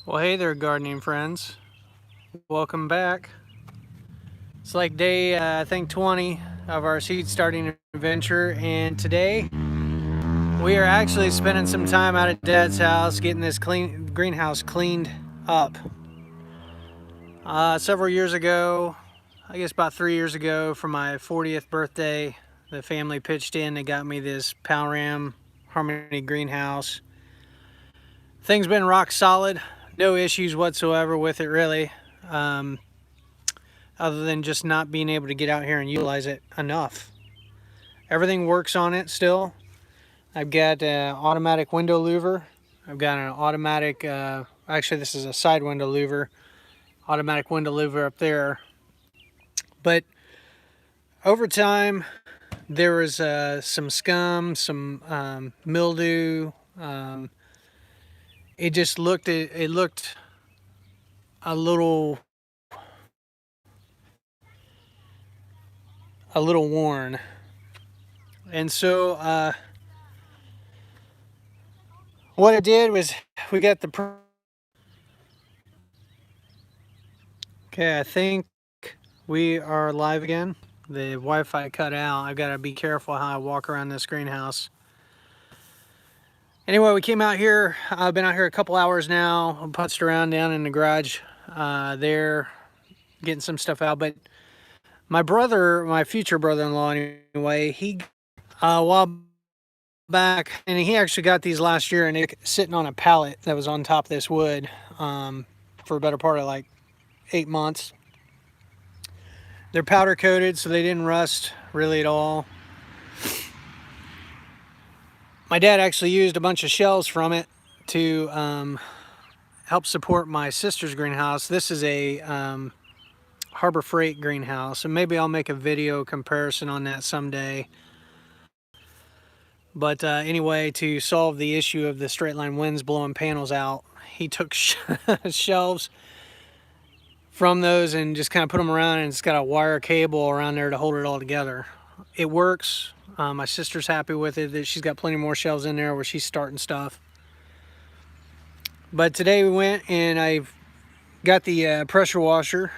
Well, hey there, gardening friends. Welcome back. It's like day, I think, 20 of our seed starting adventure, and today we are actually spending some time out at Dad's house getting this greenhouse cleaned up. Several years ago, I guess about 3 years ago, for my 40th birthday, the family pitched in and got me this Palram Harmony greenhouse. Thing's been rock solid, no issues whatsoever with it, really. Other than just not being able to get out here and utilize it enough. Everything works on it still. I've got an automatic window louver. I've got an automatic, actually this is a side window louver, automatic window louver up there. But over time, there was some scum, some mildew. It just looked, it looked a little worn. And so what I did was we got the, okay, I think we are live again. The Wi-Fi cut out. I've got to be careful how I walk around this greenhouse. Anyway, we came out here. I've been out here a couple hours now. I putzed around down in the garage there, getting some stuff out. But my brother, my future brother-in-law anyway, he a while back, and he actually got these last year, and they're sitting on a pallet that was on top of this wood for a better part of like 8 months. They're powder coated, so they didn't rust really at all. My dad actually used a bunch of shelves from it to help support my sister's greenhouse. This is a Harbor Freight greenhouse, and maybe I'll make a video comparison on that someday. But anyway, to solve the issue of the straight line winds blowing panels out, he took shelves from those and just kind of put them around, and it's got a wire cable around there to hold it all together. It works. My sister's happy with it. That she's got plenty more shelves in there where she's starting stuff. But today we went and I got the pressure washer.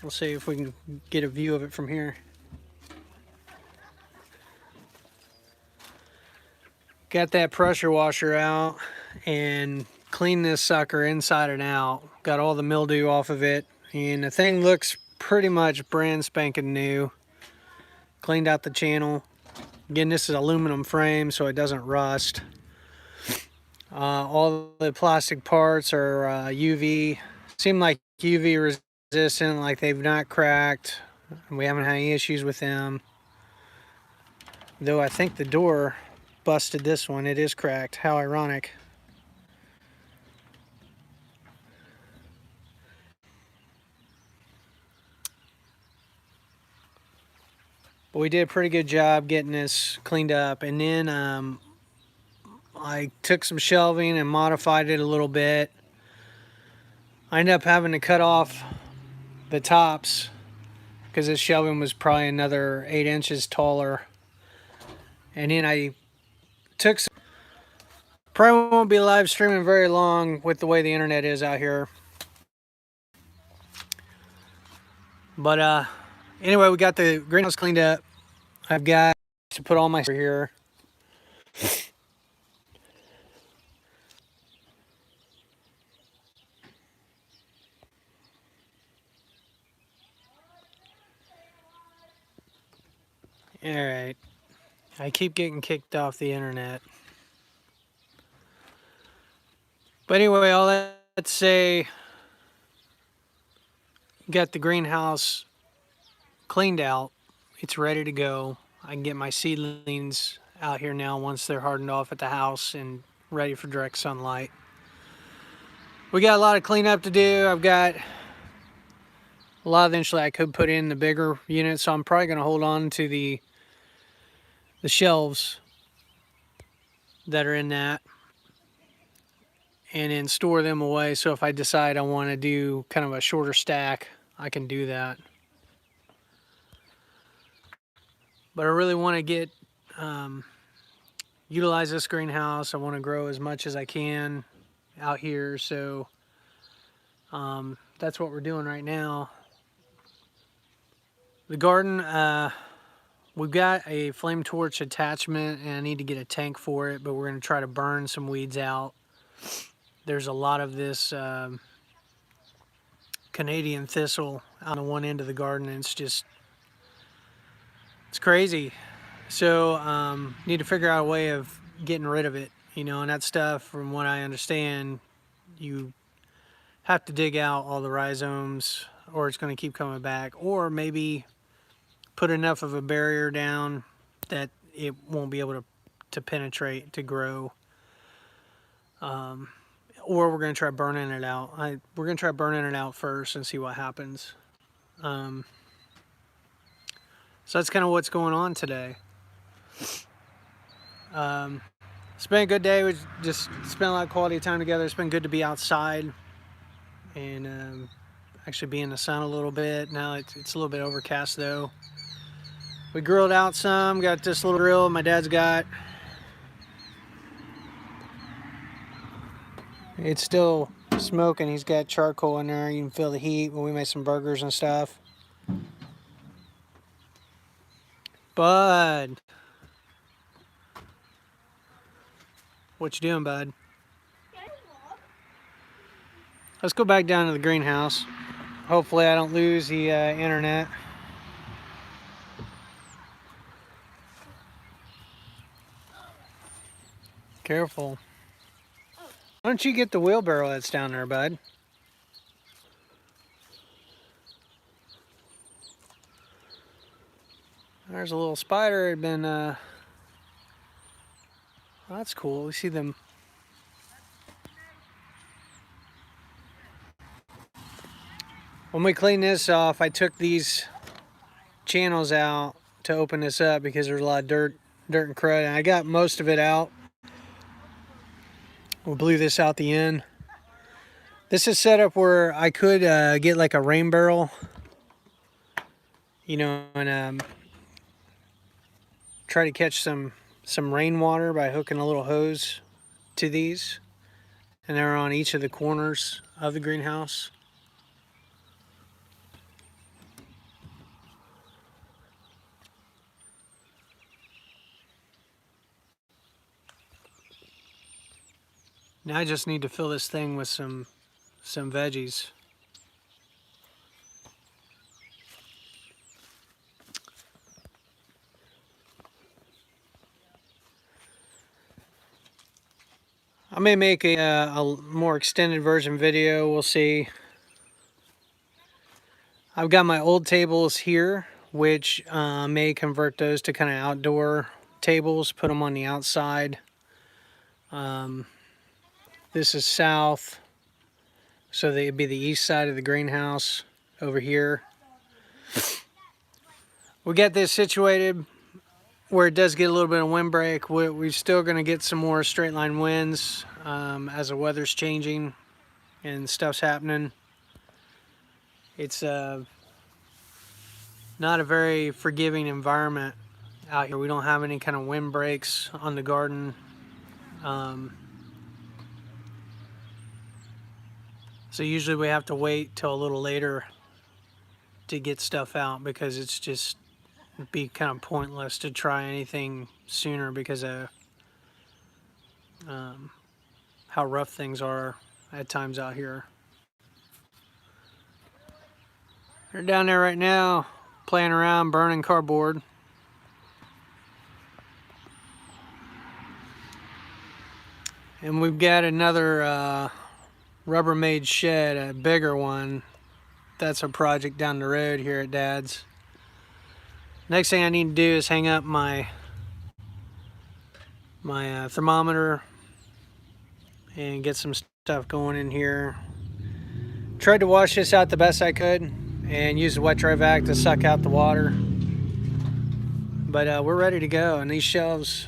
We'll see if we can get a view of it from here. Got that pressure washer out and cleaned this sucker inside and out. Got all the mildew off of it, and the thing looks pretty much brand spanking new. Cleaned out the channel. Again, this is aluminum frame, so it doesn't rust. All the plastic parts are UV. Seem like UV resistant, like they've not cracked. We haven't had any issues with them. Though I think the door busted this one. It is cracked. How ironic. But we did a pretty good job getting this cleaned up. And then I took some shelving and modified it a little bit. I ended up having to cut off the tops because this shelving was probably another 8 inches taller. And then I took some, probably won't be live streaming very long with the way the internet is out here. But anyway, we got the greenhouse cleaned up. I've got to put all my stuff here. Alright. I keep getting kicked off the internet. But anyway, all that to say, got the greenhouse cleaned out. It's ready to go. I can get my seedlings out here now once they're hardened off at the house and ready for direct sunlight. We got a lot of cleanup to do. I've got a lot eventually I could put in the bigger unit, so I'm probably going to hold on to the shelves that are in that and then store them away, so if I decide I want to do kind of a shorter stack, I can do that. But I really want to get utilize this greenhouse. I want to grow as much as I can out here, so That's what we're doing right now. The garden, we've got a flame torch attachment and I need to get a tank for it, but we're going to try to burn some weeds out. There's a lot of this Canadian thistle on the one end of the garden, and it's crazy. So need to figure out a way of getting rid of it, you know, and that stuff, from what I understand, you have to dig out all the rhizomes or it's going to keep coming back, or maybe put enough of a barrier down that it won't be able to penetrate, to grow. Or we're going to try burning it out. We're going to try burning it out first and see what happens. So that's kind of what's going on today. It's been a good day. We just spent a lot of quality time together. It's been good to be outside and actually be in the sun a little bit. Now it's a little bit overcast though. We grilled out some, got this little grill my dad's got. It's still smoking. He's got charcoal in there. You can feel the heat when we made some burgers and stuff. Bud. What you doing, bud? Let's go back down to the greenhouse. Hopefully I don't lose the internet. Careful. Why don't you get the wheelbarrow that's down there, bud? There's a little spider. Had been, oh, that's cool. We see them. When we cleaned this off, I took these channels out to open this up because there's a lot of dirt and crud, and I got most of it out. We blew this out the end. This is set up where I could get like a rain barrel, you know, and try to catch some rainwater by hooking a little hose to these, and they're on each of the corners of the greenhouse. Now I just need to fill this thing with some veggies. I may make a more extended version video, we'll see. I've got my old tables here, which may convert those to kind of outdoor tables, put them on the outside. This is south, so they'd be the east side of the greenhouse over here. We got this situated where it does get a little bit of windbreak. We're still going to get some more straight line winds as the weather's changing and stuff's happening. It's not a very forgiving environment out here. We don't have any kind of wind breaks on the garden. So usually we have to wait till a little later to get stuff out because it's just be kind of pointless to try anything sooner because of how rough things are at times out here. They're down there right now playing around burning cardboard. And we've got another Rubbermaid shed, a bigger one. That's a project down the road here at Dad's. Next thing I need to do is hang up my thermometer and get some stuff going in here. Tried to wash this out the best I could and use the wet dry vac to suck out the water. But we're ready to go, and these shelves,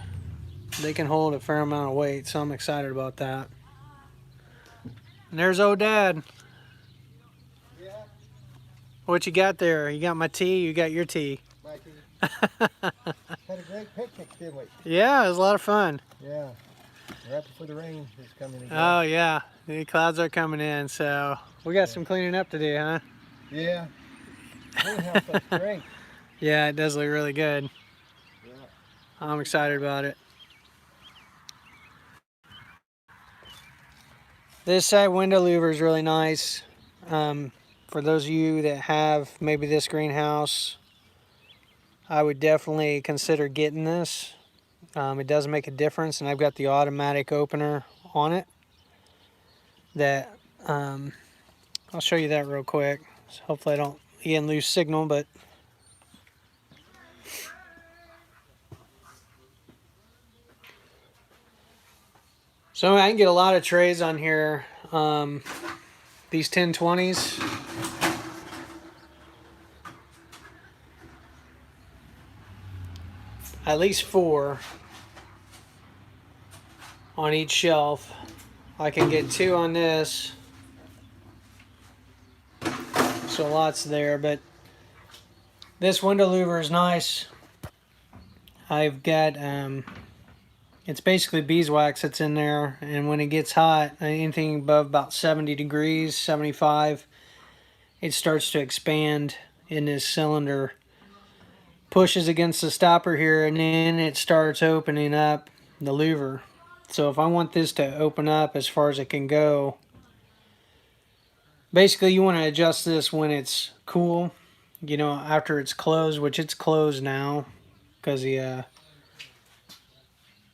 they can hold a fair amount of weight, so I'm excited about that. And there's old Dad. Yeah. What you got there? You got my tea, you got your tea. My tea. Had a great picnic, didn't we? Yeah, it was a lot of fun. Yeah. Right before the rain is coming again. Oh yeah, the clouds are coming in, so we got some cleaning up to do, huh? Yeah. Greenhouse looks great. Yeah, it does look really good. Yeah. I'm excited about it. This side window louver is really nice. For those of you that have maybe this greenhouse, I would definitely consider getting this. It does make a difference, and I've got the automatic opener on it. That I'll show you that real quick. So hopefully I don't again lose signal, but so I can get a lot of trays on here. These 1020s. At least 4 on each shelf. I can get 2 on this. So lots there, but this window louver is nice. I've got, it's basically beeswax that's in there, and when it gets hot, anything above about 70 degrees, 75, it starts to expand in this cylinder. Pushes against the stopper here, and then it starts opening up the louver. So if I want this to open up as far as it can go, basically you want to adjust this when it's cool, you know, after it's closed, which it's closed now because the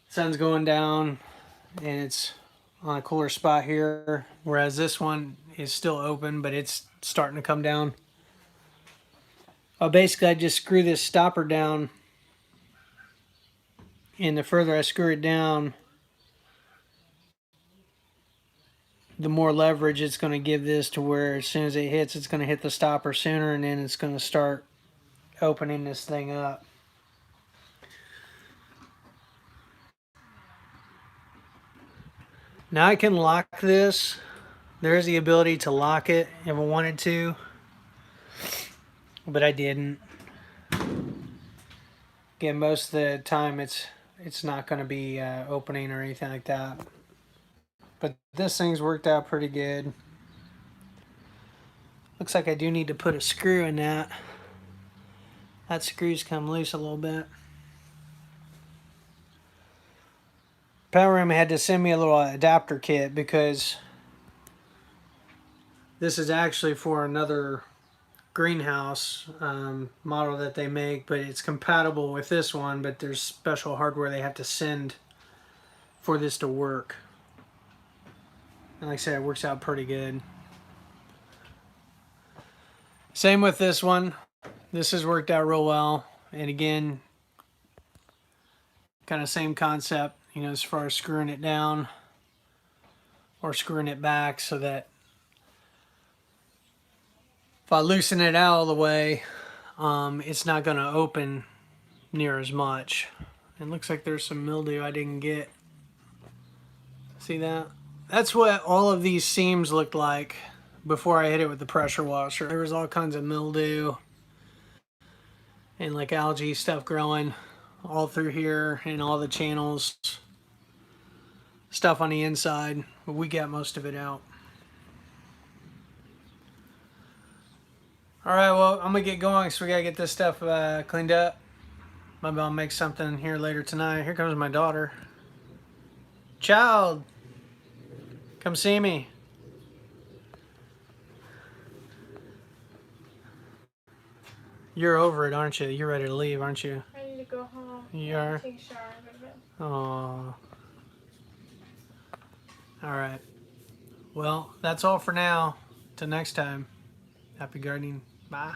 sun's going down and it's on a cooler spot here, whereas this one is still open, but it's starting to come down. Well, basically I just screw this stopper down, and the further I screw it down, the more leverage it's going to give this to where as soon as it hits, it's going to hit the stopper sooner, and then it's going to start opening this thing up. Now I can lock this. There's the ability to lock it if I wanted to, but I didn't. Again, most of the time it's not going to be opening or anything like that. But this thing's worked out pretty good. Looks like I do need to put a screw in that. That screw's come loose a little bit. Palram had to send me a little adapter kit because this is actually for another greenhouse model that they make, but it's compatible with this one, but there's special hardware they have to send for this to work. And like I said, it works out pretty good. Same with this one. This has worked out real well. And again, kind of same concept, you know, as far as screwing it down or screwing it back so that if I loosen it out all the way, it's not going to open near as much. It looks like there's some mildew I didn't get. See that? That's what all of these seams looked like before I hit it with the pressure washer. There was all kinds of mildew and like algae stuff growing all through here and all the channels, stuff on the inside, but we got most of it out. All right, well, I'm gonna get going, so we gotta get this stuff cleaned up. Maybe I'll make something here later tonight. Here comes my daughter. Child, come see me. You're over it, aren't you? You're ready to leave, aren't you? I need to go home. You are? Take a shower and go to bed. Oh. All right. Well, that's all for now. Till next time. Happy gardening. Bye.